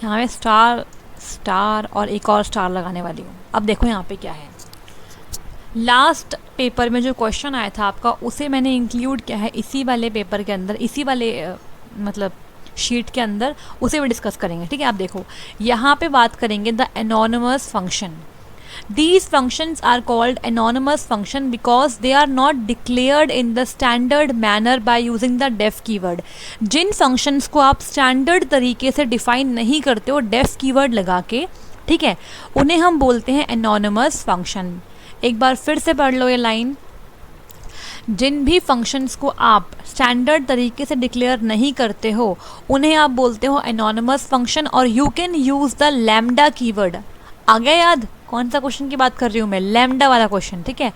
यहाँ पे star star और एक और स्टार लगाने वाली हूँ। अब देखो यहाँ पे क्या है, लास्ट पेपर में जो क्वेश्चन आया था आपका उसे मैंने इंक्लूड किया है इसी वाले पेपर के अंदर, इसी वाले मतलब शीट के अंदर, उसे भी डिस्कस करेंगे। ठीक है, आप देखो यहाँ पे बात करेंगे the anonymous function. These functions are called anonymous function because they are not declared in the standard manner by using the def keyword। जिन functions को आप standard तरीके से define नहीं करते हो def keyword लगा के, ठीक है, उन्हें हम बोलते हैं anonymous function। एक बार फिर से पढ़ लो ये लाइन, जिन भी फंक्शंस को आप स्टैंडर्ड तरीके से डिक्लेयर नहीं करते हो उन्हें आप बोलते हो एनोनिमस फंक्शन। और you can use the lambda keyword. आ गया याद कौन सा क्वेश्चन की बात कर रही हूँ मैं, लैम्डा वाला क्वेश्चन। ठीक है,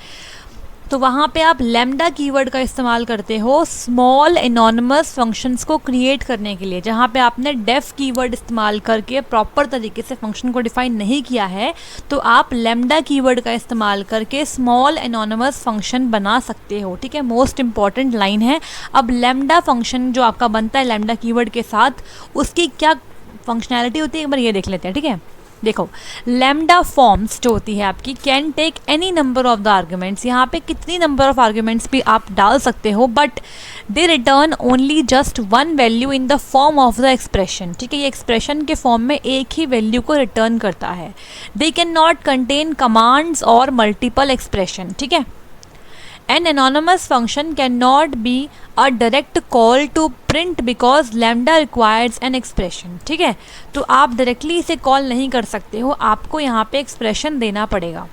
तो वहाँ पे आप लैम्डा कीवर्ड का इस्तेमाल करते हो स्मॉल एनोनिमस फंक्शंस को क्रिएट करने के लिए। जहाँ पे आपने डेफ कीवर्ड इस्तेमाल करके प्रॉपर तरीके से फंक्शन को डिफाइन नहीं किया है, तो आप लैम्डा कीवर्ड का इस्तेमाल करके स्मॉल एनोनिमस फंक्शन बना सकते हो। ठीक है, मोस्ट इंपॉर्टेंट लाइन है। अब लैम्डा फंक्शन जो आपका बनता है लैम्डा कीवर्ड के साथ, उसकी क्या फंक्शनैलिटी होती है एक बार ये देख लेते हैं। ठीक है, देखो लैम्डा फॉर्म्स जो होती है आपकी can take any number of the arguments. यहाँ पे कितनी नंबर ऑफ आर्ग्यूमेंट्स भी आप डाल सकते हो, but they return only just one value in the form of the expression. ठीक है, ये एक्सप्रेशन के फॉर्म में एक ही वैल्यू को रिटर्न करता है। They can not contain commands और मल्टीपल एक्सप्रेशन। ठीक है, An anonymous function cannot be a direct call to print because lambda requires an expression। ठीक है, तो आप डायरेक्टली इसे कॉल नहीं कर सकते हो, आपको यहाँ पे एक्सप्रेशन देना पड़ेगा।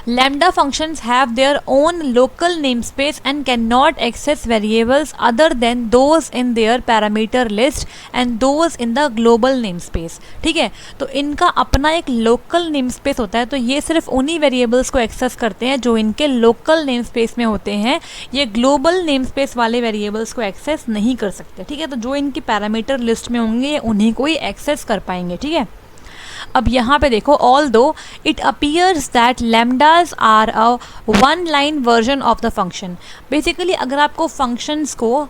Lambda functions have their own local namespace and cannot access variables other than those in their parameter list and those in the global namespace। ठीक है, तो इनका अपना एक लोकल नेमस्पेस होता है, तो ये सिर्फ उन्हीं वेरिएबल्स को एक्सेस करते हैं जो इनके लोकल नेमस्पेस में होते हैं। ये ग्लोबल नेमस्पेस वाले वेरिएबल्स को एक्सेस नहीं कर सकते। ठीक है, तो जो इनकी पैरामीटर लिस्ट में होंगे ये उन्हीं को ही एक्सेस कर पाएंगे। ठीक है, अब यहाँ पे देखो although it appears that lambdas are a one line version of the function. Basically अगर आपको फंक्शंस को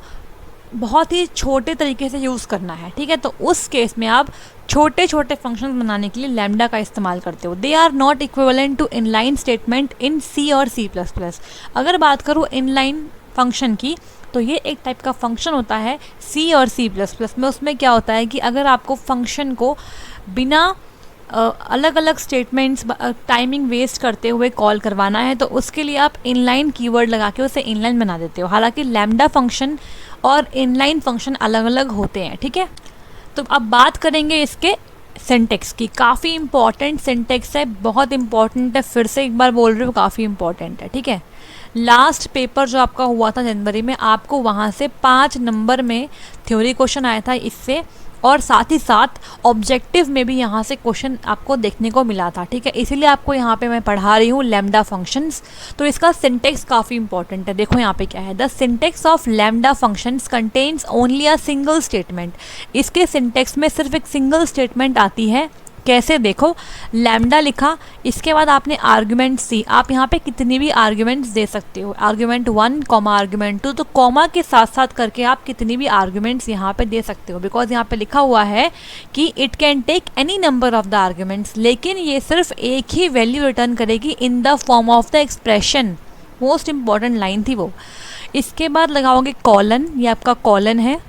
बहुत ही छोटे तरीके से यूज़ करना है, ठीक है, तो उस केस में आप छोटे छोटे फंक्शंस बनाने के लिए लैम्डा का इस्तेमाल करते हो। They are not equivalent to inline statement in C और C++। अगर बात करूँ इनलाइन फंक्शन की, तो ये एक टाइप का फंक्शन होता है C और C++ में। उसमें क्या होता है कि अगर आपको फंक्शन को बिना अलग अलग स्टेटमेंट्स टाइमिंग वेस्ट करते हुए कॉल करवाना है, तो उसके लिए आप इनलाइन कीवर्ड लगा के उसे इनलाइन बना देते हो। हालांकि लैम्डा फंक्शन और इनलाइन फंक्शन अलग अलग होते हैं। ठीक है, तो अब बात करेंगे इसके सिंटेक्स की। काफ़ी इंपॉर्टेंट सिंटेक्स है, बहुत इंपॉर्टेंट है, फिर से एक बार बोल रही हूँ काफ़ी इंपॉर्टेंट है। ठीक है, लास्ट पेपर जो आपका हुआ था जनवरी में, आपको वहाँ से 5 नंबर में थ्योरी क्वेश्चन आया था इससे, और साथ ही साथ ऑब्जेक्टिव में भी यहाँ से क्वेश्चन आपको देखने को मिला था। ठीक है, इसीलिए आपको यहाँ पे मैं पढ़ा रही हूँ लैम्डा फंक्शंस। तो इसका सिंटेक्स काफ़ी इंपॉर्टेंट है। देखो यहाँ पे क्या है, the syntax of lambda functions contains only a single statement. इसके सिंटेक्स में सिर्फ एक सिंगल स्टेटमेंट आती है। कैसे, देखो लैम्डा लिखा, इसके बाद आपने आर्ग्यूमेंट सी, आप यहाँ पे कितनी भी आर्ग्यूमेंट्स दे सकते हो, आर्ग्यूमेंट 1 कॉमा आर्ग्यूमेंट 2, तो कॉमा के साथ साथ करके आप कितनी भी आर्ग्यूमेंट्स यहाँ पे दे सकते हो, बिकॉज यहाँ पे लिखा हुआ है कि it can take any number of the arguments, लेकिन ये सिर्फ एक ही वैल्यू रिटर्न करेगी in the form of the expression. Most important line थी वो। इसके बाद लगाओगे कॉलन, ये आपका कॉलन है,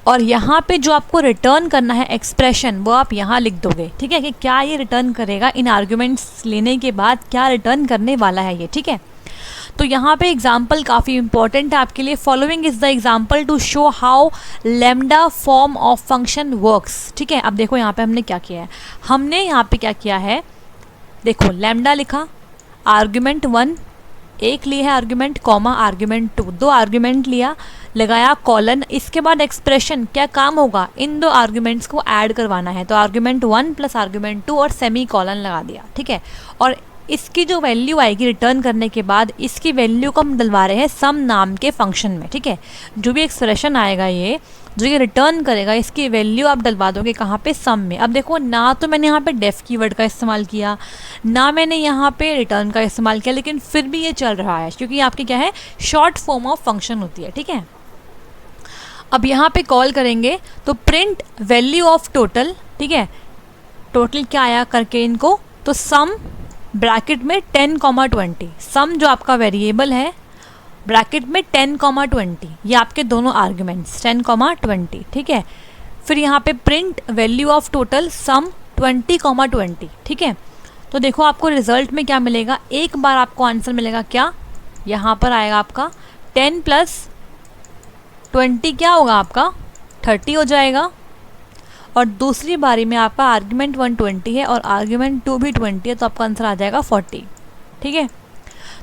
और यहाँ पे जो आपको रिटर्न करना है एक्सप्रेशन वो आप यहाँ लिख दोगे। ठीक है, कि क्या ये रिटर्न करेगा इन आर्ग्यूमेंट्स लेने के बाद, क्या रिटर्न करने वाला है ये। ठीक है, तो यहाँ पे एग्जाम्पल काफ़ी इंपॉर्टेंट है आपके लिए। Following is the example to show how lambda form of function works. ठीक है, अब देखो यहाँ पे हमने क्या किया है, हमने यहाँ पे क्या किया है, देखो लैम्डा लिखा, आर्ग्यूमेंट 1 एक लिए है आर्ग्यूमेंट, कॉमा आर्ग्यूमेंट 2 2 आर्ग्यूमेंट लिया, लगाया कॉलन, इसके बाद एक्सप्रेशन क्या काम होगा, इन दो आर्ग्यूमेंट्स को ऐड करवाना है, तो आर्ग्यूमेंट 1 प्लस आर्ग्यूमेंट 2 और सेमी कॉलन लगा दिया। ठीक है, और इसकी जो वैल्यू आएगी रिटर्न करने के बाद, इसकी वैल्यू को हम डलवा रहे हैं सम नाम के फंक्शन में। ठीक है, जो भी एक्सप्रेशन आएगा ये जो ये रिटर्न करेगा, इसकी वैल्यू आप डलवा दोगे कहाँ पे, सम में। अब देखो ना तो मैंने यहाँ पे डेफ कीवर्ड का इस्तेमाल किया, ना मैंने यहाँ पे रिटर्न का इस्तेमाल किया, लेकिन फिर भी ये चल रहा है क्योंकि आपकी क्या है, शॉर्ट फॉर्म ऑफ फंक्शन होती है। ठीक है, अब यहाँ पे कॉल करेंगे तो प्रिंट वैल्यू ऑफ टोटल, ठीक है, टोटल क्या आया करके इनको, तो सम ब्रैकेट में 10,20, सम जो आपका वेरिएबल है ब्रैकेट में 10,20, ये आपके दोनों आर्ग्यूमेंट्स 10,20, ठीक है। फिर यहाँ पे print value of total sum 20,20, ठीक है। तो देखो आपको रिजल्ट में क्या मिलेगा, एक बार आपको आंसर मिलेगा क्या, यहाँ पर आएगा आपका 10 + 20 क्या होगा आपका 30 हो जाएगा, और दूसरी बारी में आपका आर्ग्यूमेंट 120 है और आर्ग्यूमेंट 2 भी 20 है, तो आपका आंसर आ जाएगा 40, ठीक है।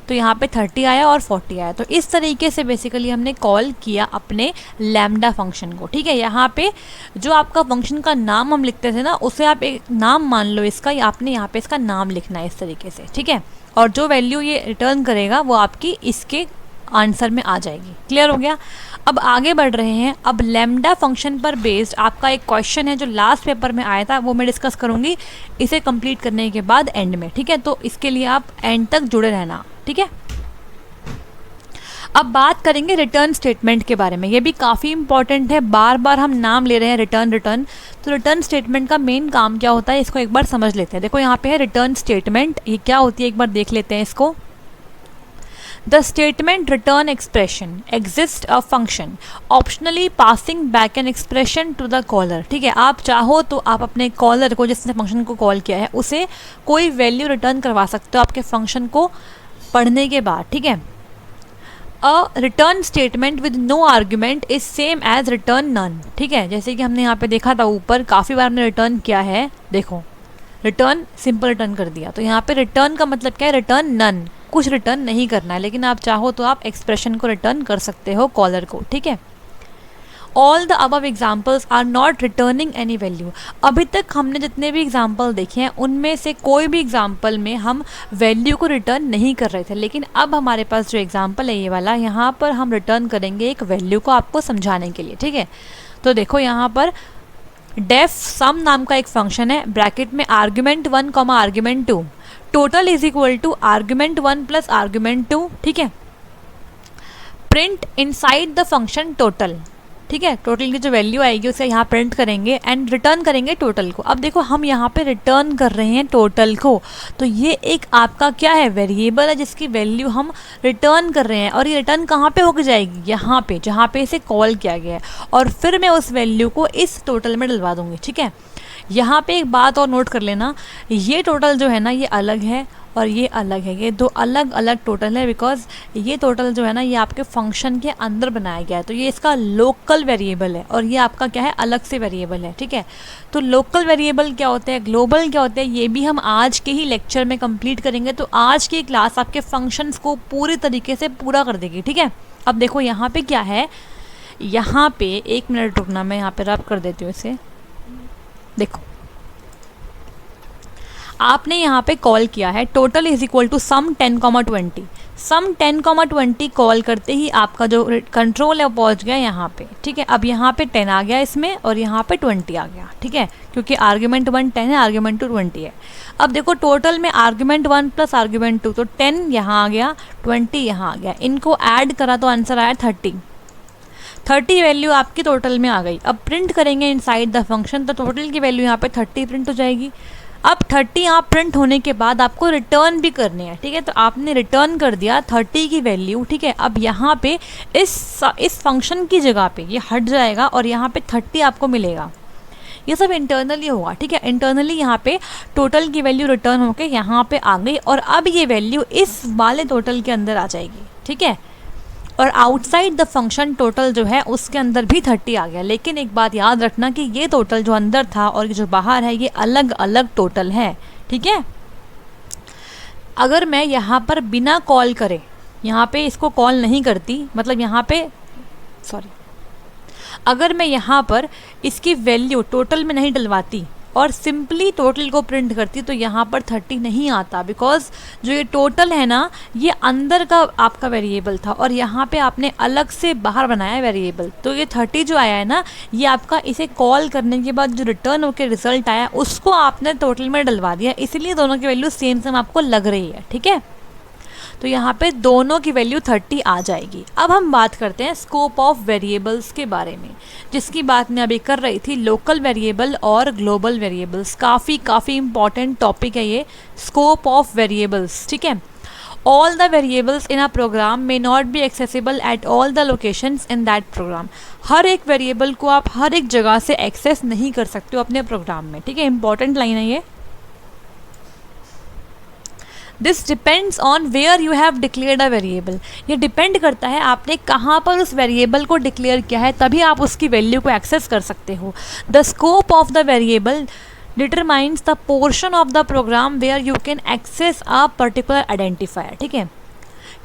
तो यहाँ पे 30 आया और 40 आया। तो इस तरीके से बेसिकली हमने कॉल किया अपने लैम्डा फंक्शन को, ठीक है। यहाँ पे जो आपका फंक्शन का नाम हम लिखते थे ना, उसे आप एक नाम मान लो इसका, या आपने यहाँ पे इसका नाम लिखना है इस तरीके से, ठीक है। और जो वैल्यू ये रिटर्न करेगा वो आपकी इसके आंसर में आ जाएगी। क्लियर हो गया। अब आगे बढ़ रहे हैं। अब लैम्डा फंक्शन पर बेस्ड आपका एक क्वेश्चन है जो लास्ट पेपर में आया था, वो मैं डिस्कस करूंगी इसे कंप्लीट करने के बाद एंड में, ठीक है। तो इसके लिए आप एंड तक जुड़े रहना, ठीक है। अब बात करेंगे रिटर्न स्टेटमेंट के बारे में। ये भी काफ़ी इंपॉर्टेंट है, बार बार हम नाम ले रहे हैं रिटर्न। तो रिटर्न स्टेटमेंट का मेन काम क्या होता है, इसको एक बार समझ लेते हैं। देखो यहाँ पे है रिटर्न स्टेटमेंट, ये क्या होती है एक बार देख लेते हैं इसको। The statement return expression exists a function optionally passing back an expression to the caller, ठीक है। आप चाहो तो आप अपने कॉलर को, जिसने फंक्शन को कॉल किया है, उसे कोई वैल्यू रिटर्न करवा सकते हो आपके फंक्शन को पढ़ने के बाद, ठीक है। A return statement with no argument is same as return none, ठीक है। जैसे कि हमने यहाँ पे देखा था ऊपर, काफ़ी बार हमने रिटर्न किया है, देखो रिटर्न सिंपल रिटर्न कर दिया। तो यहाँ पे रिटर्न का मतलब क्या है, रिटर्न नन, कुछ रिटर्न नहीं करना है, लेकिन आप चाहो तो आप एक्सप्रेशन को रिटर्न कर सकते हो कॉलर को, ठीक है। All the above examples are not returning any value. अभी तक हमने जितने भी एग्जाम्पल देखे हैं उनमें से कोई भी एग्जाम्पल में हम वैल्यू को रिटर्न नहीं कर रहे थे, लेकिन अब हमारे पास जो एग्जाम्पल है ये वाला, यहाँ पर हम रिटर्न करेंगे एक वैल्यू को आपको समझाने के लिए, ठीक है। तो देखो यहाँ पर डेफ सम नाम का एक फंक्शन है, ब्रैकेट में argument 1, argument 2, total is equal to argument 1 + argument 2, ठीक है। Print inside the function total, ठीक है। टोटल की जो वैल्यू आएगी उसे यहाँ प्रिंट करेंगे एंड रिटर्न करेंगे टोटल को। अब देखो हम यहाँ पे रिटर्न कर रहे हैं टोटल को, तो ये एक आपका क्या है, वेरिएबल है जिसकी वैल्यू हम रिटर्न कर रहे हैं, और ये रिटर्न कहाँ पे होकर जाएगी, यहाँ पे जहाँ पे इसे कॉल किया गया है, और फिर मैं उस वैल्यू को इस टोटल में डलवा दूँगी, ठीक है। यहाँ पे एक बात और नोट कर लेना, ये टोटल जो है ना ये अलग है और ये अलग है, ये दो अलग अलग टोटल है, बिकॉज ये टोटल जो है ना ये आपके फंक्शन के अंदर बनाया गया है, तो ये इसका लोकल वेरिएबल है और ये आपका क्या है, अलग से वेरिएबल है, ठीक है। तो लोकल वेरिएबल क्या होते हैं, ग्लोबल क्या होते हैं, ये भी हम आज के ही लेक्चर में कंप्लीट करेंगे। तो आज की क्लास आपके फंक्शंस को पूरी तरीके से पूरा कर देगी, ठीक है। अब देखो यहाँ पे क्या है, यहाँ पे 1 मिनट रुकना, मैं यहाँ पे रब कर देती हूँ इसे। देखो आपने यहाँ पे कॉल किया है total is equal to sum 10,20, sum 10,20 call करते ही आपका जो कंट्रोल है वो पहुँच गया यहाँ पे, ठीक है। अब यहाँ पे 10 आ गया इसमें और यहाँ पे 20 आ गया, ठीक है, क्योंकि आर्ग्यूमेंट 1 10 है, आर्ग्यूमेंट 2 20 है। अब देखो टोटल में आर्ग्यूमेंट 1 + आर्ग्यूमेंट 2, तो 10 यहाँ आ गया, 20 यहाँ आ गया, इनको ऐड करा तो आंसर आया 30 वैल्यू आपकी टोटल में आ गई। अब प्रिंट करेंगे इनसाइड द फंक्शन, तो टोटल की वैल्यू यहाँ पे 30 प्रिंट हो जाएगी। अब 30 यहाँ प्रिंट होने के बाद आपको रिटर्न भी करने हैं, ठीक है। तो आपने रिटर्न कर दिया 30 की वैल्यू, ठीक है। अब यहाँ पे इस फंक्शन की जगह पे ये हट जाएगा और यहाँ पे 30 आपको मिलेगा। ये सब इंटरनली होगा, ठीक है। इंटरनली यहाँ पे टोटल की वैल्यू रिटर्न होके यहाँ पे आ गई और अब ये वैल्यू इस वाले टोटल के अंदर आ जाएगी, ठीक है। और आउटसाइड द फंक्शन टोटल जो है उसके अंदर भी 30 आ गया, लेकिन एक बात याद रखना कि ये टोटल जो अंदर था और जो बाहर है ये अलग अलग टोटल है, ठीक है। अगर मैं यहाँ पर बिना कॉल करे, यहाँ पे इसको कॉल नहीं करती, मतलब यहाँ पे अगर मैं यहाँ पर इसकी वैल्यू टोटल में नहीं डलवाती और सिंपली टोटल को प्रिंट करती तो यहाँ पर 30 नहीं आता, बिकॉज जो ये टोटल है ना ये अंदर का आपका वेरिएबल था और यहाँ पे आपने अलग से बाहर बनाया वेरिएबल। तो ये 30 जो आया है ना ये आपका इसे कॉल करने के बाद जो रिटर्न होकर रिजल्ट आया उसको आपने टोटल में डलवा दिया, इसलिए दोनों की वैल्यू सेम आपको लग रही है, ठीक है। तो यहाँ पे दोनों की वैल्यू 30 आ जाएगी। अब हम बात करते हैं स्कोप ऑफ वेरिएबल्स के बारे में, जिसकी बात मैं अभी कर रही थी, लोकल वेरिएबल और ग्लोबल वेरिएबल्स। काफ़ी इंपॉर्टेंट टॉपिक है ये, स्कोप ऑफ वेरिएबल्स, ठीक है। All the variables in a program may not be accessible at all the locations in that program. हर एक वेरिएबल को आप हर एक जगह से एक्सेस नहीं कर सकते हो अपने प्रोग्राम में, ठीक है। इंपॉर्टेंट लाइन है ये। This depends on where you have declared a variable. ये डिपेंड करता है आपने कहाँ पर उस वेरिएबल को डिक्लेयर किया है, तभी आप उसकी वैल्यू को एक्सेस कर सकते हो। The scope of the variable determines the portion of the program where you can access a particular identifier, ठीक है।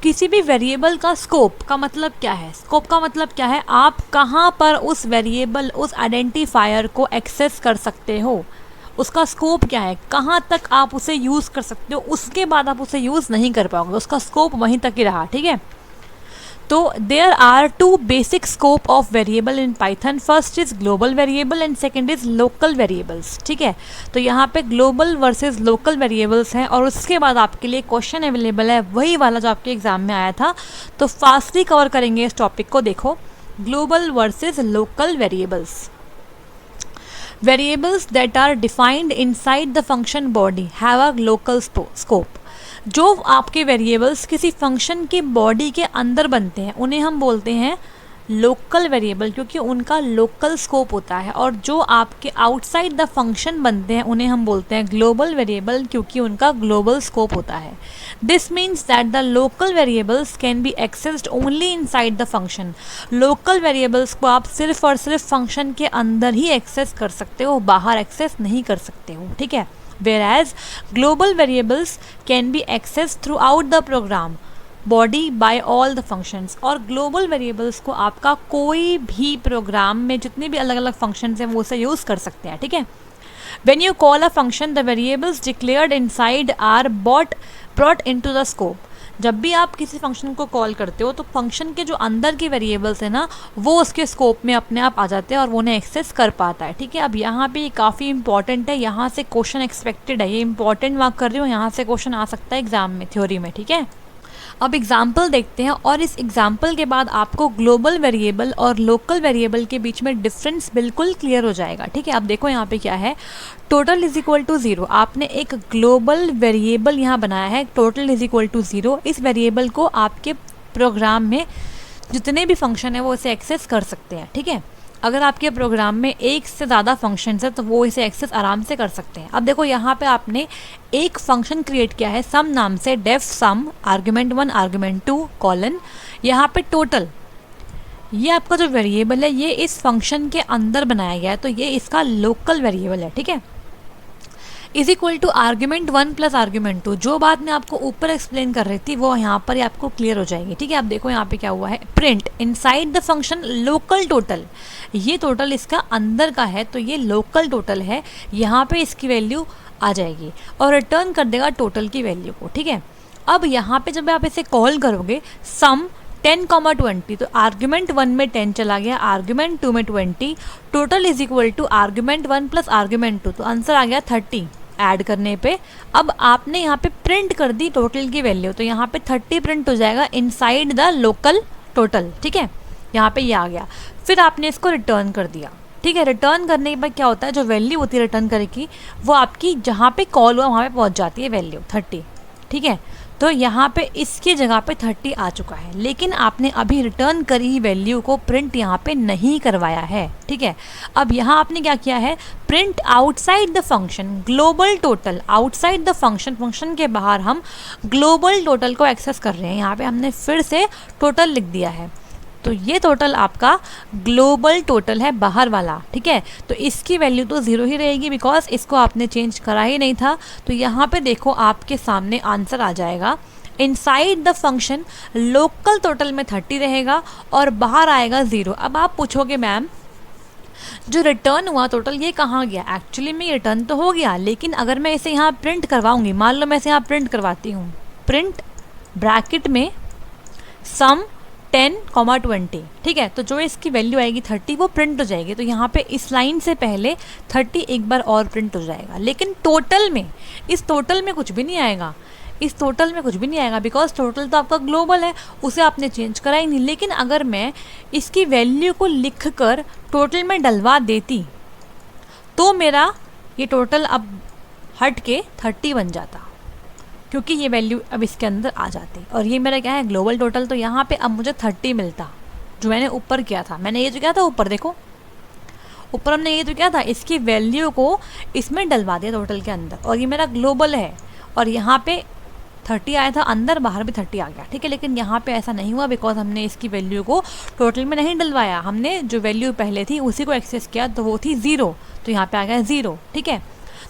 किसी भी वेरिएबल का स्कोप का मतलब क्या है? स्कोप का मतलब क्या है? आप कहाँ पर उस वेरिएबल, उस आइडेंटिफायर को एक्सेस कर सकते हो, उसका स्कोप क्या है, कहाँ तक आप उसे यूज़ कर सकते हो, उसके बाद आप उसे यूज़ नहीं कर पाओगे, उसका स्कोप वहीं तक ही रहा, ठीक है। तो there are two basic scope of variable in Python. First is global variable and second is local variables, ठीक है। तो यहाँ पे ग्लोबल वर्सेस लोकल वेरिएबल्स हैं, और उसके बाद आपके लिए क्वेश्चन अवेलेबल है वही वाला जो आपके एग्जाम में आया था। तो फास्टली कवर करेंगे इस टॉपिक को। देखो, global versus local variables. Variables that are defined inside the function body have a local scope. जो आपके वेरिएबल्स किसी फंक्शन की बॉडी के अंदर बनते हैं उन्हें हम बोलते हैं लोकल वेरिएबल, क्योंकि उनका लोकल स्कोप होता है। और जो आपके आउटसाइड द फंक्शन बनते हैं उन्हें हम बोलते हैं ग्लोबल वेरिएबल, क्योंकि उनका ग्लोबल स्कोप होता है। This means that the local variables can be accessed only inside the function. Local variables को आप सिर्फ और सिर्फ फंक्शन के अंदर ही एक्सेस कर सकते हो, बाहर एक्सेस नहीं कर सकते हो, ठीक है। Whereas global variables can be accessed throughout the program body by all the functions। और global variables को आपका कोई भी प्रोग्राम में जितने भी अलग अलग functions हैं वो उसे यूज़ कर सकते हैं, ठीक है। When you call a function, the variables declared inside are brought into the scope। जब भी आप किसी फंक्शन को कॉल करते हो तो फंक्शन के जो अंदर के वेरिएबल्स हैं ना, वो उसके स्कोप में अपने आप आ जाते हैं और वो उन्हें एक्सेस कर पाता है, ठीक है। अब यहाँ पे ये काफ़ी इंपॉर्टेंट है, यहाँ से क्वेश्चन एक्सपेक्टेड है, ये इंपॉर्टेंट मार्क कर रही हूँ, यहाँ से क्वेश्चन आ सकता है एग्जाम में, थ्योरी में, ठीक है। अब एग्जाम्पल देखते हैं, और इस एग्जाम्पल के बाद आपको ग्लोबल वेरिएबल और लोकल वेरिएबल के बीच में डिफरेंस बिल्कुल क्लियर हो जाएगा, ठीक है। अब देखो यहाँ पे क्या है, टोटल इज इक्वल टू 0। आपने एक ग्लोबल वेरिएबल यहाँ बनाया है, टोटल इज इक्वल टू 0। इस वेरिएबल को आपके प्रोग्राम में जितने भी फंक्शन है वो इसे एक्सेस कर सकते हैं, ठीक है। अगर आपके प्रोग्राम में एक से ज़्यादा फंक्शंस है तो वो इसे एक्सेस आराम से कर सकते हैं। अब देखो यहाँ पे आपने एक फंक्शन क्रिएट किया है सम नाम से, def sum argument 1 argument 2 colon, यहाँ पे टोटल, ये आपका जो वेरिएबल है ये इस फंक्शन के अंदर बनाया गया है, तो ये इसका लोकल वेरिएबल है, ठीक है। Is equal to argument 1 plus argument 2। जो बात मैं आपको ऊपर एक्सप्लेन कर रही थी वो यहाँ पर ही आपको क्लियर हो जाएगी, ठीक है। अब देखो यहाँ पे क्या हुआ है, print inside the function local total. ये टोटल इसका अंदर का है तो ये लोकल टोटल है, यहाँ पे इसकी वैल्यू आ जाएगी और रिटर्न कर देगा टोटल की वैल्यू को, ठीक है। अब यहाँ पे जब आप इसे कॉल करोगे सम 10,20, तो आर्ग्यूमेंट 1 में 10 चला गया, आर्ग्यूमेंट 2 में 20, total is equal to argument 1 plus argument 2, तो आंसर आ गया 30 ऐड करने पे। अब आपने यहाँ पे प्रिंट कर दी टोटल की वैल्यू, तो यहाँ पे 30 प्रिंट हो जाएगा इनसाइड द लोकल टोटल, ठीक है। यहाँ पे ये आ गया, फिर आपने इसको रिटर्न कर दिया, ठीक है। रिटर्न करने के बाद क्या होता है, जो वैल्यू होती है रिटर्न करेगी वो आपकी जहाँ पे कॉल हुआ वहाँ पे पहुँच जाती है वैल्यू 30, ठीक है। तो यहाँ पे इसकी जगह पे 30 आ चुका है, लेकिन आपने अभी रिटर्न करी वैल्यू को प्रिंट यहाँ पे नहीं करवाया है, ठीक है। अब यहाँ आपने क्या किया है, print outside the function global total. Outside the function, function के बाहर हम ग्लोबल टोटल को एक्सेस कर रहे हैं, यहाँ पे हमने फिर से टोटल लिख दिया है, तो ये टोटल आपका ग्लोबल टोटल है बाहर वाला, ठीक है। तो इसकी वैल्यू तो 0 ही रहेगी बिकॉज इसको आपने चेंज करा ही नहीं था। तो यहाँ पे देखो आपके सामने आंसर आ जाएगा, inside the function local total में 30 रहेगा और बाहर आएगा 0। अब आप पूछोगे मैम जो रिटर्न हुआ टोटल ये कहाँ गया, एक्चुअली में रिटर्न तो हो गया, लेकिन अगर मैं इसे यहाँ प्रिंट करवाऊँगी, मान लो मैं इसे यहाँ प्रिंट करवाती हूँ, प्रिंट ब्रैकेट में सम 10,20, ठीक है। तो जो इसकी वैल्यू आएगी 30 वो प्रिंट हो जाएगी, तो यहाँ पे इस लाइन से पहले 30 एक बार और प्रिंट हो जाएगा, लेकिन टोटल में, इस टोटल में कुछ भी नहीं आएगा। इस टोटल में कुछ भी नहीं आएगा, बिकॉज टोटल तो आपका ग्लोबल है, उसे आपने चेंज करा ही नहीं। लेकिन अगर मैं इसकी वैल्यू को लिख कर टोटल में डलवा देती तो मेरा ये टोटल अब हट के 30 बन जाता, क्योंकि ये वैल्यू अब इसके अंदर आ जाती। और ये मेरा क्या है, ग्लोबल टोटल। तो यहाँ पे अब मुझे 30 मिलता, जो मैंने ऊपर किया था। मैंने ये जो किया था ऊपर, देखो ऊपर हमने ये जो किया था, इसकी वैल्यू को इसमें डलवा दिया टोटल के अंदर, और ये मेरा ग्लोबल है। और यहाँ पे 30 आया था अंदर, बाहर भी 30 आ गया, ठीक है। लेकिन यहाँ पे ऐसा नहीं हुआ, बिकॉज हमने इसकी वैल्यू को टोटल में नहीं डलवाया, हमने जो वैल्यू पहले थी उसी को एक्सेस किया, तो वो थी 0, तो यहाँ पे आ गया 0, ठीक है।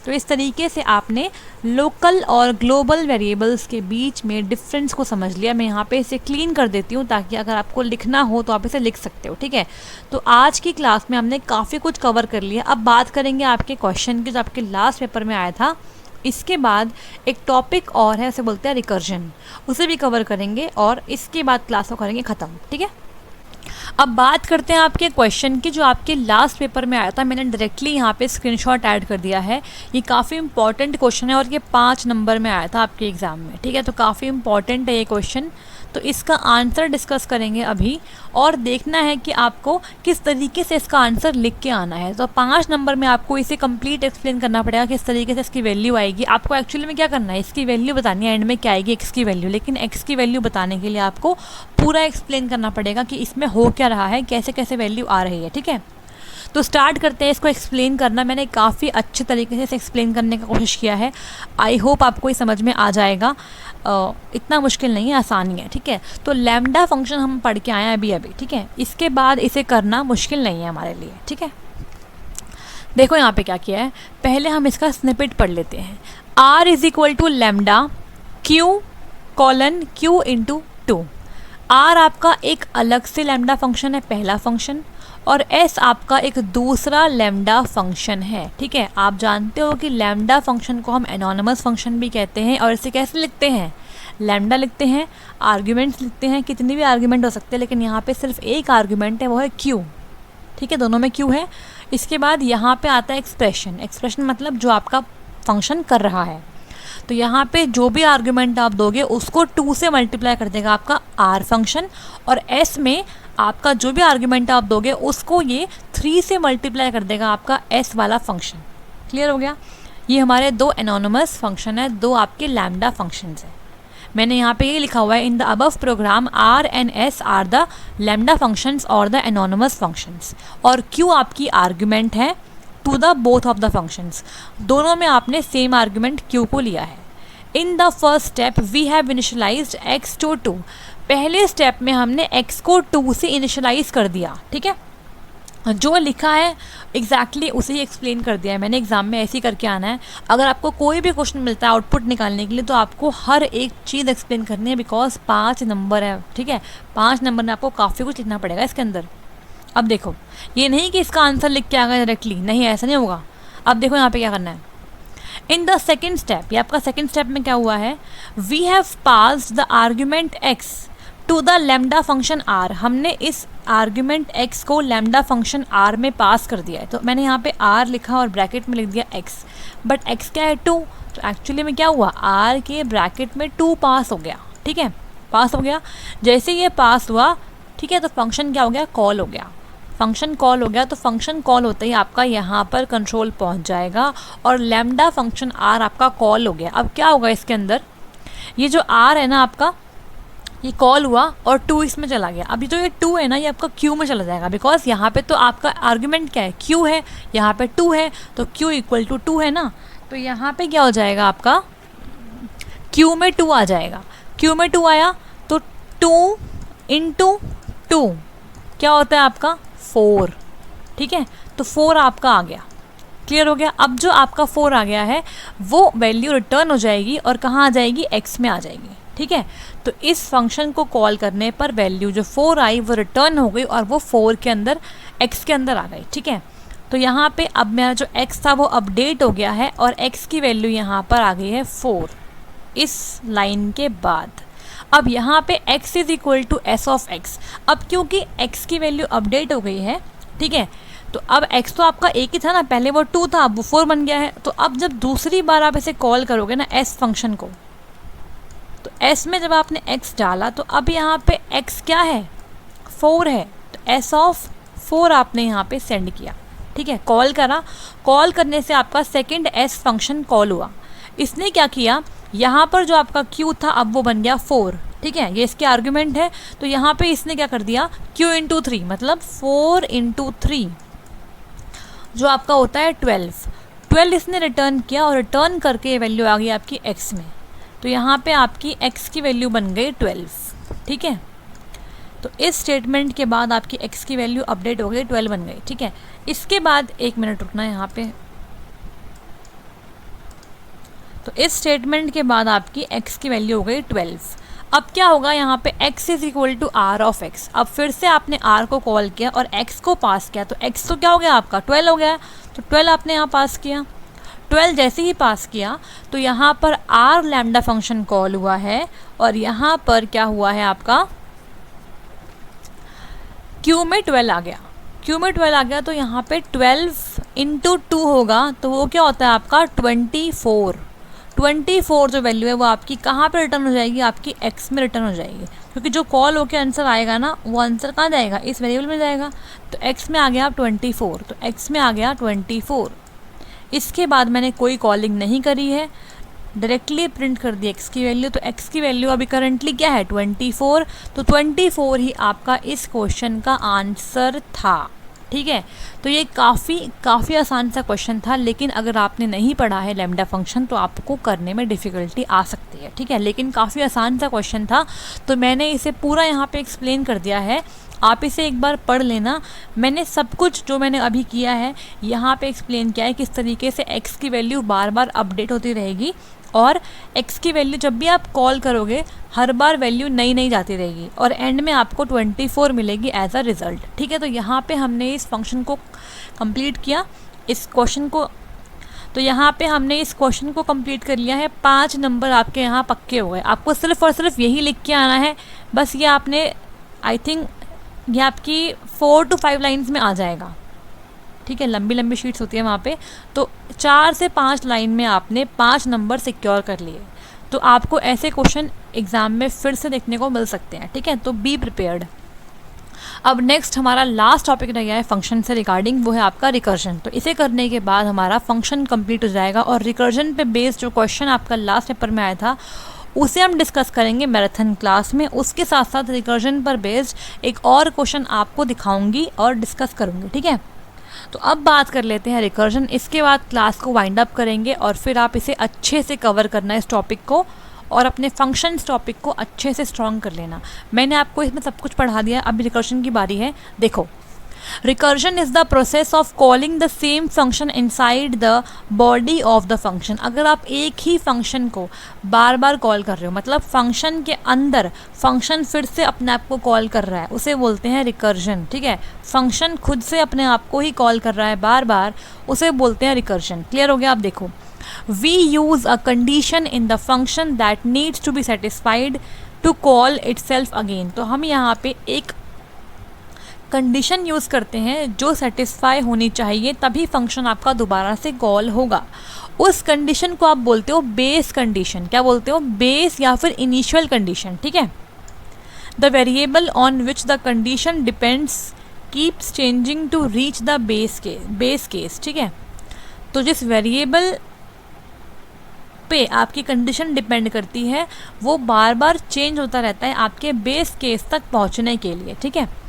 तो इस तरीके से आपने लोकल और ग्लोबल वेरिएबल्स के बीच में डिफरेंस को समझ लिया। मैं यहाँ पे इसे क्लीन कर देती हूँ ताकि अगर आपको लिखना हो तो आप इसे लिख सकते हो, ठीक है। तो आज की क्लास में हमने काफ़ी कुछ कवर कर लिया। अब बात करेंगे आपके क्वेश्चन की, जो आपके लास्ट पेपर में आया था। इसके बाद एक टॉपिक और है, उसे बोलते हैं रिकर्जन, उसे भी कवर करेंगे और इसके बाद क्लास को करेंगे ख़त्म, ठीक है। अब बात करते हैं आपके क्वेश्चन की, जो आपके लास्ट पेपर में आया था। मैंने डायरेक्टली यहाँ पे स्क्रीनशॉट ऐड कर दिया है। ये काफ़ी इंपॉर्टेंट क्वेश्चन है और ये 5 नंबर में आया था आपके एग्ज़ाम में, ठीक है। तो काफ़ी इंपॉर्टेंट है ये क्वेश्चन, तो इसका आंसर डिस्कस करेंगे अभी, और देखना है कि आपको किस तरीके से इसका आंसर लिख के आना है। तो 5 नंबर में आपको इसे कंप्लीट एक्सप्लेन करना पड़ेगा, किस तरीके से इसकी वैल्यू आएगी। आपको एक्चुअली में क्या करना है, इसकी वैल्यू बतानी है, एंड में क्या आएगी, एक्स की वैल्यू। लेकिन एक्स की वैल्यू बताने के लिए आपको पूरा एक्सप्लेन करना पड़ेगा कि इसमें हो क्या रहा है, कैसे कैसे वैल्यू आ रही है, ठीक है। तो स्टार्ट करते हैं इसको एक्सप्लेन करना। मैंने काफ़ी अच्छे तरीके से इसे एक्सप्लेन करने का कोशिश किया है। आई होप आपको ये समझ में आ जाएगा। इतना मुश्किल नहीं है, आसानी है, ठीक है। तो लैम्डा फंक्शन हम पढ़ के आए हैं अभी अभी, ठीक है। इसके बाद इसे करना मुश्किल नहीं है हमारे लिए, ठीक है। देखो यहाँ पे क्या किया है, पहले हम इसका स्निपेट पढ़ लेते हैं। R is equal to lambda Q colon Q into 2। R आपका एक अलग से लैम्डा फंक्शन है, पहला फंक्शन, और S आपका एक दूसरा लैम्डा फंक्शन है, ठीक है। आप जानते हो कि लैम्डा फंक्शन को हम एनोनिमस फंक्शन भी कहते हैं। और इसे कैसे लिखते हैं, लैम्डा लिखते हैं, आर्ग्यूमेंट्स लिखते हैं, कितने भी आर्ग्यूमेंट हो सकते हैं, लेकिन यहाँ पे सिर्फ एक आर्ग्यूमेंट है, वो है Q, ठीक है। दोनों में Q है। इसके बाद यहाँ पे आता है एक्सप्रेशन। एक्सप्रेशन मतलब जो आपका फंक्शन कर रहा है। तो यहाँ पे जो भी आर्ग्यूमेंट आप दोगे उसको 2 से मल्टीप्लाई कर देगा आपका R फंक्शन, और S में आपका जो भी आर्ग्यूमेंट आप दोगे उसको ये 3 से मल्टीप्लाई कर देगा आपका S वाला फंक्शन। क्लियर हो गया। ये हमारे 2 एनोनिमस फंक्शन है, 2 आपके लैम्डा फंक्शंस हैं। मैंने यहाँ पे ये लिखा हुआ है, in the above program R and S are the lambda functions और द एनोनिमस फंक्शंस, और Q आपकी आर्ग्यूमेंट है to the both of the functions. दोनों में आपने सेम आर्ग्यूमेंट Q को लिया है। In the first step we have initialized x to 2। पहले स्टेप में हमने x को 2 से इनिशियलाइज कर दिया, ठीक है। जो लिखा है एग्जैक्टली उसे ही एक्सप्लेन कर दिया है मैंने। एग्जाम में ऐसे ही करके आना है। अगर आपको कोई भी क्वेश्चन मिलता है आउटपुट निकालने के लिए, तो आपको हर एक चीज़ एक्सप्लेन करनी है, बिकॉज 5 नंबर है, ठीक है। 5 नंबर में आपको काफ़ी कुछ लिखना पड़ेगा इसके अंदर। अब देखो, ये नहीं कि इसका आंसर लिख के आ गया डायरेक्टली, नहीं, ऐसा नहीं होगा। अब देखो यहाँ पे क्या करना है। इन द सेकेंड स्टेप, ये आपका सेकेंड स्टेप में क्या हुआ है, we have passed the argument x to the lambda function R। हमने इस आर्ग्यूमेंट x को लैम्डा फंक्शन R में पास कर दिया है। तो मैंने यहाँ पे R लिखा और ब्रैकेट में लिख दिया x, बट x क्या है 2। तो एक्चुअली में क्या हुआ, R के ब्रैकेट में 2 पास हो गया, ठीक है, पास हो गया। जैसे ये पास हुआ, ठीक है, तो फंक्शन क्या हो गया, कॉल हो गया। फंक्शन कॉल हो गया, तो फंक्शन कॉल होते ही आपका यहाँ पर कंट्रोल पहुँच जाएगा, और लैम्डा फंक्शन R आपका कॉल हो गया। अब क्या होगा इसके अंदर, ये जो R है ना आपका, ये कॉल हुआ और 2 इसमें चला गया। अभी तो ये 2 है ना, ये आपका Q में चला जाएगा, बिकॉज यहाँ पे तो आपका आर्ग्यूमेंट क्या है, Q है, यहाँ पे 2 है, तो Q इक्वल टू 2 है ना। तो यहाँ पे क्या हो जाएगा आपका, Q में 2 आ जाएगा। Q में 2 आया तो 2 इंटू 2 क्या होता है आपका 4, ठीक है। तो 4 आपका आ गया। क्लियर हो गया। अब जो आपका 4 आ गया है वो वैल्यू रिटर्न हो जाएगी और कहाँ आ जाएगी, x में आ जाएगी, ठीक है। तो इस फंक्शन को कॉल करने पर वैल्यू जो 4 आई वो रिटर्न हो गई और वो 4 के अंदर x के अंदर आ गई, ठीक है। तो यहाँ पे अब मेरा जो x था वो अपडेट हो गया है और x की वैल्यू यहाँ पर आ गई है 4 इस लाइन के बाद। अब यहाँ पे x is equal to s of x। अब क्योंकि x की वैल्यू अपडेट हो गई है, ठीक है, तो अब x तो आपका एक ही था ना, पहले वो 2 था, अब वो 4 बन गया है। तो अब जब दूसरी बार आप इसे कॉल करोगे ना s फंक्शन को, एस में जब आपने एक्स डाला तो अब यहाँ पे एक्स क्या है, 4 है, तो एस ऑफ 4 आपने यहाँ पे सेंड किया, ठीक है, कॉल करा। कॉल करने से आपका सेकंड एस फंक्शन कॉल हुआ। इसने क्या किया, यहाँ पर जो आपका क्यू था अब वो बन गया 4, ठीक है, ये इसके आर्ग्यूमेंट है। तो यहाँ पे इसने क्या कर दिया, क्यू इंटू 3 मतलब 4 इंटू 3 जो आपका होता है 12 इसने रिटर्न किया और रिटर्न करके वैल्यू आ गई आपकी x में। तो यहाँ पे आपकी x की वैल्यू बन गई 12, ठीक है। तो इस स्टेटमेंट के बाद आपकी x की वैल्यू अपडेट हो गई 12 बन गई, ठीक है। इसके बाद 1 मिनट रुकना है यहाँ पे। तो इस स्टेटमेंट के बाद आपकी x की वैल्यू हो गई 12। अब क्या होगा यहाँ पे x is equal to R of x। अब फिर से आपने r को कॉल किया और x को पास किया, तो x तो क्या हो गया आपका 12 हो गया, तो 12 आपने यहाँ पास किया। 12 जैसे ही पास किया तो यहाँ पर r लैम्डा फंक्शन कॉल हुआ है और यहाँ पर क्या हुआ है आपका q में 12 आ गया। q में 12 आ गया तो यहाँ पे 12 इंटू 2 होगा, तो वो क्या होता है आपका 24 जो वैल्यू है वो आपकी कहाँ पे रिटर्न हो जाएगी, आपकी x में रिटर्न हो जाएगी, क्योंकि जो कॉल होके आंसर आएगा ना वो आंसर कहाँ जाएगा, इस वेरिएबल में जाएगा। तो x में आ गया 24, तो x में आ गया 24। इसके बाद मैंने कोई कॉलिंग नहीं करी है, डायरेक्टली प्रिंट कर दी x की वैल्यू। तो x की वैल्यू अभी करंटली क्या है 24, तो 24 ही आपका इस क्वेश्चन का आंसर था, ठीक है। तो ये काफ़ी आसान सा क्वेश्चन था, लेकिन अगर आपने नहीं पढ़ा है लैम्डा फंक्शन तो आपको करने में डिफ़िकल्टी आ सकती है, ठीक है। लेकिन काफ़ी आसान सा क्वेश्चन था, तो मैंने इसे पूरा यहाँ पे एक्सप्लेन कर दिया है। आप इसे एक बार पढ़ लेना। मैंने सब कुछ जो मैंने अभी किया है यहाँ पे एक्सप्लेन किया है, किस तरीके से x की वैल्यू बार बार अपडेट होती रहेगी और x की वैल्यू जब भी आप कॉल करोगे हर बार वैल्यू नई जाती रहेगी और एंड में आपको 24 मिलेगी एज अ रिज़ल्ट, ठीक है। तो यहाँ पे हमने इस फंक्शन को कंप्लीट किया, इस क्वेश्चन को, तो यहाँ पे हमने इस क्वेश्चन को कंप्लीट कर लिया है। 5 नंबर आपके यहाँ पक्के हो गए। आपको सिर्फ और सिर्फ यही लिख के आना है, बस ये आपने आई थिंक ये आपकी 4 to 5 लाइन्स में आ जाएगा, ठीक है। लंबी शीट्स होती है वहाँ पे, तो 4 से 5 लाइन में आपने 5 नंबर सिक्योर कर लिए। तो आपको ऐसे क्वेश्चन एग्ज़ाम में फिर से देखने को मिल सकते हैं, ठीक है। तो बी प्रिपेयर्ड। अब नेक्स्ट हमारा लास्ट टॉपिक रह गया है फंक्शन से रिगार्डिंग, वो है आपका रिकर्जन। तो इसे करने के बाद हमारा फंक्शन कंप्लीट हो जाएगा और रिकर्जन पे बेस्ड जो क्वेश्चन आपका लास्ट पेपर में आया था उसे हम डिस्कस करेंगे मैराथन क्लास में। उसके साथ साथ रिकर्जन पर बेस्ड एक और क्वेश्चन आपको दिखाऊंगी और डिस्कस करूँगी, ठीक है। तो अब बात कर लेते हैं रिकर्जन। इसके बाद क्लास को वाइंड अप करेंगे और फिर आप इसे अच्छे से कवर करना है इस टॉपिक को और अपने फंक्शंस टॉपिक को अच्छे से स्ट्रॉन्ग कर लेना। मैंने आपको इसमें सब कुछ पढ़ा दिया, अभी रिकर्जन की बारी है। देखो, recursion is the process of calling the same function inside the body of the function. अगर आप एक ही फंक्शन को बार बार कॉल कर रहे हो, मतलब फंक्शन के अंदर फंक्शन फिर से अपने आप को कॉल कर रहा है, उसे बोलते हैं रिकर्जन, ठीक है। फंक्शन खुद से अपने आप को ही कॉल कर रहा है बार बार, उसे बोलते हैं रिकर्जन। क्लियर हो गया? आप देखो, we use a condition in the function that needs to be satisfied to call itself again. तो हम यहाँ पे एक कंडीशन यूज़ करते हैं जो सेटिस्फाई होनी चाहिए, तभी फंक्शन आपका दोबारा से कॉल होगा। उस कंडीशन को आप बोलते हो बेस कंडीशन। क्या बोलते हो? बेस या फिर इनिशियल कंडीशन, ठीक है। The variable on which the condition depends keeps changing to reach the base case, ठीक है। तो जिस वेरिएबल पे आपकी कंडीशन डिपेंड करती है वो बार बार चेंज होता रहता है आपके बेस केस तक पहुंचने के लिए, ठीक है।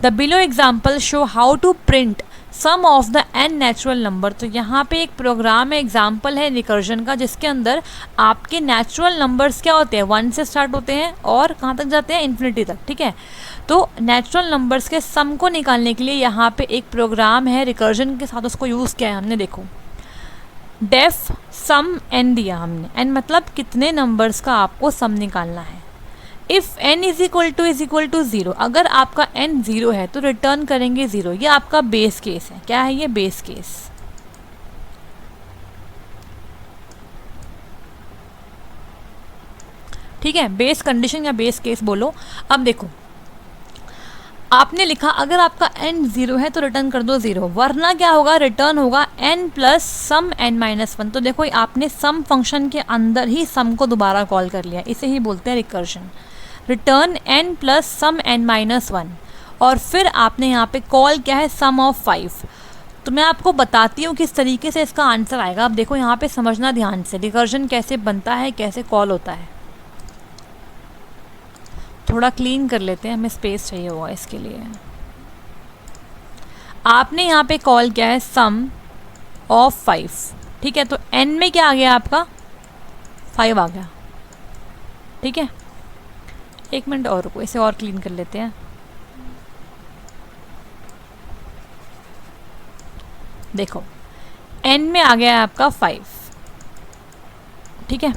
The below example show how to print sum of the n natural number. तो यहाँ पे एक प्रोग्राम है, एग्जाम्पल है रिकर्जन का, जिसके अंदर आपके नेचुरल नंबर्स क्या होते हैं, 1 से स्टार्ट होते हैं और कहाँ तक जाते हैं, इन्फिनिटी तक, ठीक है। तो नेचुरल नंबर्स के सम को निकालने के लिए यहाँ पे एक प्रोग्राम है रिकर्जन के साथ, उसको यूज़ किया है हमने। देखो, डेफ सम n दिया हमने, n मतलब कितने नंबर्स का आपको सम निकालना है। If n is equal to 0, अगर आपका n 0 है तो रिटर्न करेंगे 0। ये आपका बेस केस है। क्या है ये? Base case. ठीक है, बेस कंडीशन या बेस केस बोलो। अब देखो, आपने लिखा अगर आपका n 0 है तो रिटर्न कर दो 0, वरना क्या होगा, रिटर्न होगा n प्लस सम n-1। तो देखो आपने सम फंक्शन के अंदर ही सम को दोबारा कॉल कर लिया, इसे ही बोलते हैं रिकर्शन। रिटर्न n प्लस सम n-1 और फिर आपने यहाँ पे कॉल क्या है, सम ऑफ 5। तो मैं आपको बताती हूँ किस तरीके से इसका आंसर आएगा। अब देखो यहाँ पे समझना ध्यान से, रिकर्शन कैसे बनता है, कैसे कॉल होता है। थोड़ा क्लीन कर लेते हैं, हमें स्पेस चाहिए होगा इसके लिए। आपने यहाँ पे कॉल किया है सम ऑफ 5, ठीक है। तो n में क्या आ गया आपका, 5 आ गया, ठीक है। एक मिनट और रुको, इसे और क्लीन कर लेते हैं। देखो n में आ गया है आपका 5, ठीक है।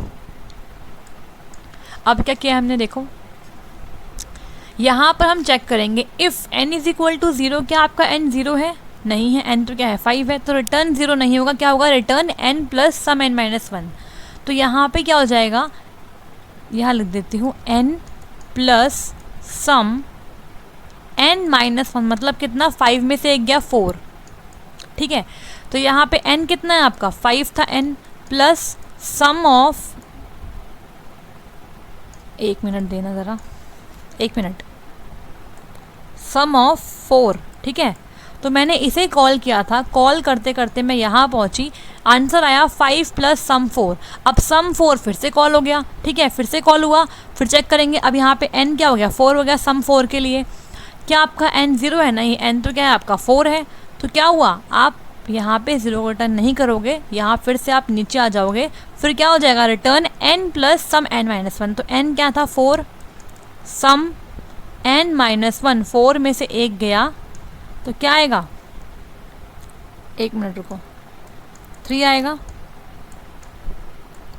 अब क्या किया हमने, देखो यहाँ पर हम चेक करेंगे if n is equal to 0, क्या आपका n 0 है, नहीं है, n तो क्या है 5 है, तो रिटर्न 0 नहीं होगा, क्या होगा, रिटर्न n प्लस सम n-1। तो यहाँ पे क्या हो जाएगा, यहाँ लिख देती हूँ n प्लस सम n-1, मतलब कितना, 5 में से एक गया 4, ठीक है। तो यहाँ पे n कितना है आपका, 5 था, n प्लस सम ऑफ, एक मिनट देना ज़रा, एक मिनट, सम ऑफ 4, ठीक है। तो मैंने इसे कॉल किया था, कॉल करते करते मैं यहाँ पहुँची, आंसर आया 5 प्लस सम 4। अब सम 4 फिर से कॉल हो गया, ठीक है, फिर से कॉल हुआ, फिर चेक करेंगे। अब यहाँ पे n क्या हो गया, 4 हो गया सम 4 के लिए। क्या आपका n 0 है, नहीं, n तो क्या है आपका 4 है। तो क्या हुआ, आप यहाँ पे 0 रिटर्न नहीं करोगे, यहाँ फिर से आप नीचे आ जाओगे, फिर क्या हो जाएगा, रिटर्न n प्लस सम n-1। तो n क्या था 4, सम n-1, 4 में से एक गया, तो क्या आएगा, एक मिनट रुको, 3 आएगा,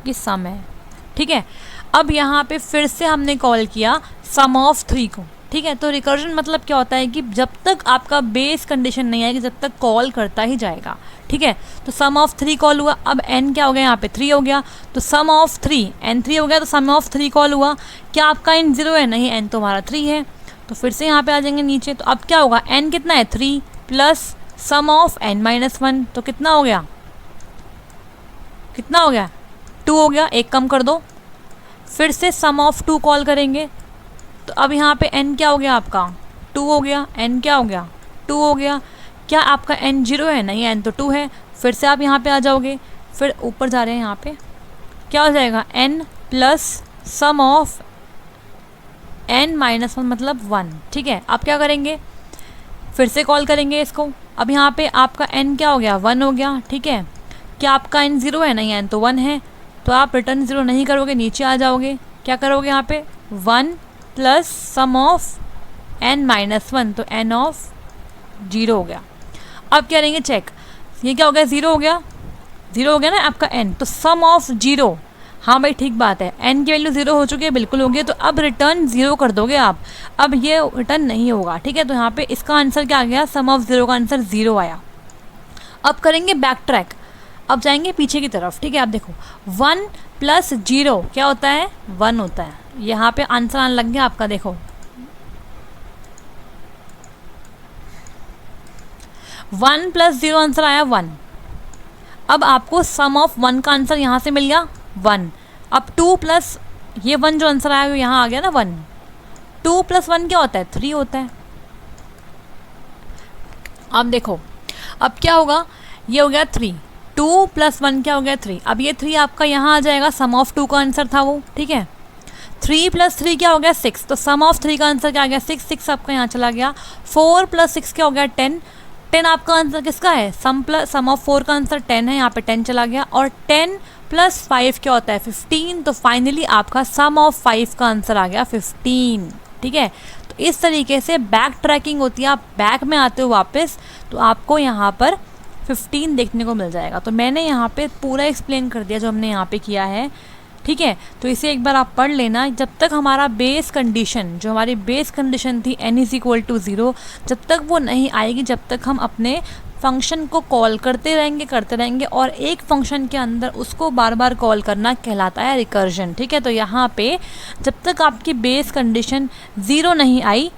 ये सम है, ठीक है। अब यहाँ पे फिर से हमने कॉल किया सम ऑफ 3 को, ठीक है। तो रिकर्जन मतलब क्या होता है कि जब तक आपका बेस कंडीशन नहीं आएगी, जब तक कॉल करता ही जाएगा, ठीक है। तो सम ऑफ 3 कॉल हुआ, अब n क्या हो गया, यहाँ पे 3 हो गया, तो सम ऑफ 3, n 3 हो गया, तो सम ऑफ 3 कॉल हुआ। क्या आपका n 0 है, नहीं, n तो हमारा 3 है। तो फिर से यहाँ पे आ जाएंगे नीचे, तो अब क्या होगा, n कितना है 3 प्लस सम ऑफ n-1, तो कितना हो गया, कितना हो गया, 2 हो गया, एक कम कर दो। फिर से सम ऑफ 2 कॉल करेंगे, तो अब यहाँ पे n क्या हो गया आपका, 2 हो गया, n क्या हो गया, 2 हो गया। क्या आपका n 0 है, नहीं, n तो 2 है। फिर से आप यहाँ पे आ जाओगे, फिर ऊपर जा रहे हैं, यहाँ पे क्या हो जाएगा, n plus some of n-1 मतलब 1, ठीक है। अब क्या करेंगे, फिर से कॉल करेंगे इसको। अब यहाँ पे आपका n क्या हो गया, 1 हो गया, ठीक है। क्या आपका n 0 है, नहीं, n तो 1 है। तो आप रिटर्न 0 नहीं करोगे, नीचे आ जाओगे, क्या करोगे, यहाँ पे 1 प्लस सम ऑफ n-1, तो n ऑफ 0 हो गया। अब क्या करेंगे, चेक, ये क्या हो गया, 0 हो गया, 0 हो गया ना आपका n, तो सम ऑफ 0, हाँ भाई ठीक बात है, n की वैल्यू 0 हो चुकी है, बिल्कुल हो गया। तो अब रिटर्न 0 कर दोगे आप, अब ये रिटर्न नहीं होगा, ठीक है। तो यहाँ पे इसका आंसर क्या आ गया, सम ऑफ 0 का आंसर 0 आया। अब करेंगे बैक ट्रैक, अब जाएंगे पीछे की तरफ, ठीक है। आप देखो 1 प्लस 0 क्या होता है, 1 होता है। यहाँ पे आंसर आने लग गया आपका, देखो 1 प्लस 0 आंसर आया 1। अब आपको सम ऑफ 1 का आंसर यहाँ से मिल गया 1। अब 2 प्लस ये 1 जो आंसर आया यहाँ आ गया ना 1। 2 प्लस 1 क्या होता है, 3 होता है। अब देखो अब क्या होगा, ये हो गया 3, 2 प्लस 1 क्या हो गया 3। अब ये 3 आपका यहाँ आ जाएगा, सम ऑफ 2 का आंसर था वो, ठीक है। 3 प्लस 3 क्या हो गया 6, तो सम ऑफ 3 का आंसर क्या आ गया 6, 6 आपका यहाँ चला गया। 4 प्लस 6 क्या हो गया 10, 10 आपका आंसर किसका है, सम ऑफ 4 का आंसर 10 है, यहाँ पे 10 चला गया। और 10 प्लस 5 क्या होता है 15, तो फाइनली आपका सम ऑफ 5 का आंसर आ गया 15, ठीक है। तो इस तरीके से बैक ट्रैकिंग होती है, आप बैक में आते हो वापस तो आपको यहाँ पर 15 देखने को मिल जाएगा। तो मैंने यहाँ पे पूरा एक्सप्लेन कर दिया जो हमने यहाँ पे किया है, ठीक है। तो इसे एक बार आप पढ़ लेना। जब तक हमारा बेस कंडीशन, जो हमारी बेस कंडीशन थी n इज इक्वल टू 0, जब तक वो नहीं आएगी, जब तक हम अपने फंक्शन को कॉल करते रहेंगे और एक फंक्शन के अंदर उसको बार बार कॉल करना कहलाता है रिकर्जन, ठीक है। तो यहाँ पे जब तक आपकी बेस कंडीशन 0 नहीं आई,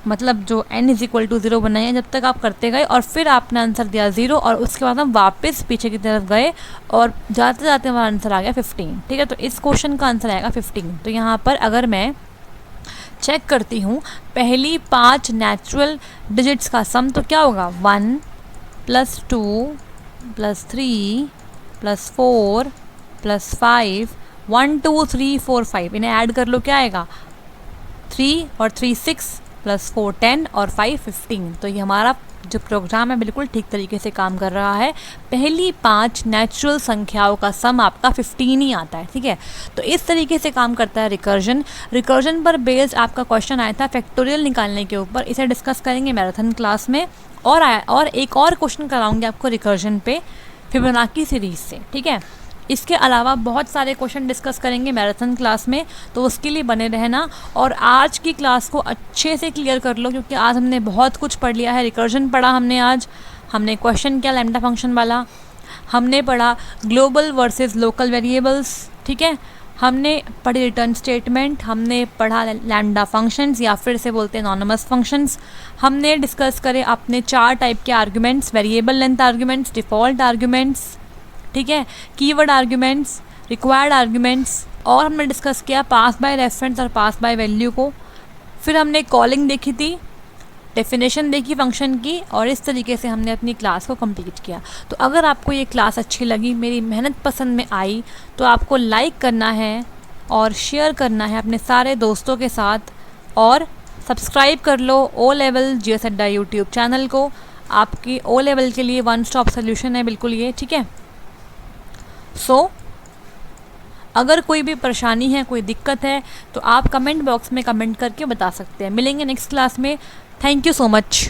मतलब जो n=0 बनाई है, जब तक आप करते गए और फिर आपने आंसर दिया 0 और उसके बाद हम वापस पीछे की तरफ गए और जाते जाते हमारा आंसर आ गया 15। ठीक है, तो इस क्वेश्चन का आंसर आएगा 15। तो यहाँ पर अगर मैं चेक करती हूँ पहली 5 नेचुरल डिजिट्स का सम, तो क्या होगा 1 + 2 + 3 + 4 + 5, 1 2 3 4 5, इन्हें ऐड कर लो, क्या आएगा 3 और 3 6 + 4 10 और 5 15। तो ये हमारा जो प्रोग्राम है बिल्कुल ठीक तरीके से काम कर रहा है। पहली 5 नेचुरल संख्याओं का सम आपका 15 ही आता है। ठीक है, तो इस तरीके से काम करता है रिकर्जन। रिकर्जन पर बेस्ड आपका क्वेश्चन आया था फैक्टोरियल निकालने के ऊपर, इसे डिस्कस करेंगे मैराथन क्लास में। और एक और क्वेश्चन कराऊंगी आपको रिकर्जन पे फिबोनाची सीरीज से। ठीक है, इसके अलावा बहुत सारे क्वेश्चन डिस्कस करेंगे मैराथन क्लास में, तो उसके लिए बने रहना। और आज की क्लास को अच्छे से क्लियर कर लो, क्योंकि आज हमने बहुत कुछ पढ़ लिया है। रिकर्जन पढ़ा हमने, आज हमने क्वेश्चन किया लैम्डा फंक्शन वाला, हमने पढ़ा ग्लोबल वर्सेस लोकल वेरिएबल्स। ठीक है, हमने पढ़ी रिटर्न स्टेटमेंट, हमने पढ़ा लैम्डा फंक्शंस या फिर से बोलते हैं एनोनिमस फंक्शंस। हमने डिस्कस करे अपने 4 टाइप के arguments, variable length arguments, default arguments, ठीक है, कीवर्ड आर्ग्यूमेंट्स, रिक्वायर्ड आर्ग्यूमेंट्स, और हमने डिस्कस किया पास बाय रेफरेंस और पास बाय वैल्यू को। फिर हमने कॉलिंग देखी थी, डेफिनेशन देखी फंक्शन की, और इस तरीके से हमने अपनी क्लास को कंप्लीट किया। तो अगर आपको ये क्लास अच्छी लगी, मेरी मेहनत पसंद में आई, तो आपको लाइक करना है और शेयर करना है अपने सारे दोस्तों के साथ, और सब्सक्राइब कर लो ओ लेवल GS अड्डा यूट्यूब चैनल को। आपकी ओ लेवल के लिए वन स्टॉप सोल्यूशन है बिल्कुल ये। ठीक है, अगर कोई भी परेशानी है, कोई दिक्कत है, तो आप कमेंट बॉक्स में कमेंट करके बता सकते हैं। मिलेंगे नेक्स्ट क्लास में। Thank you so much.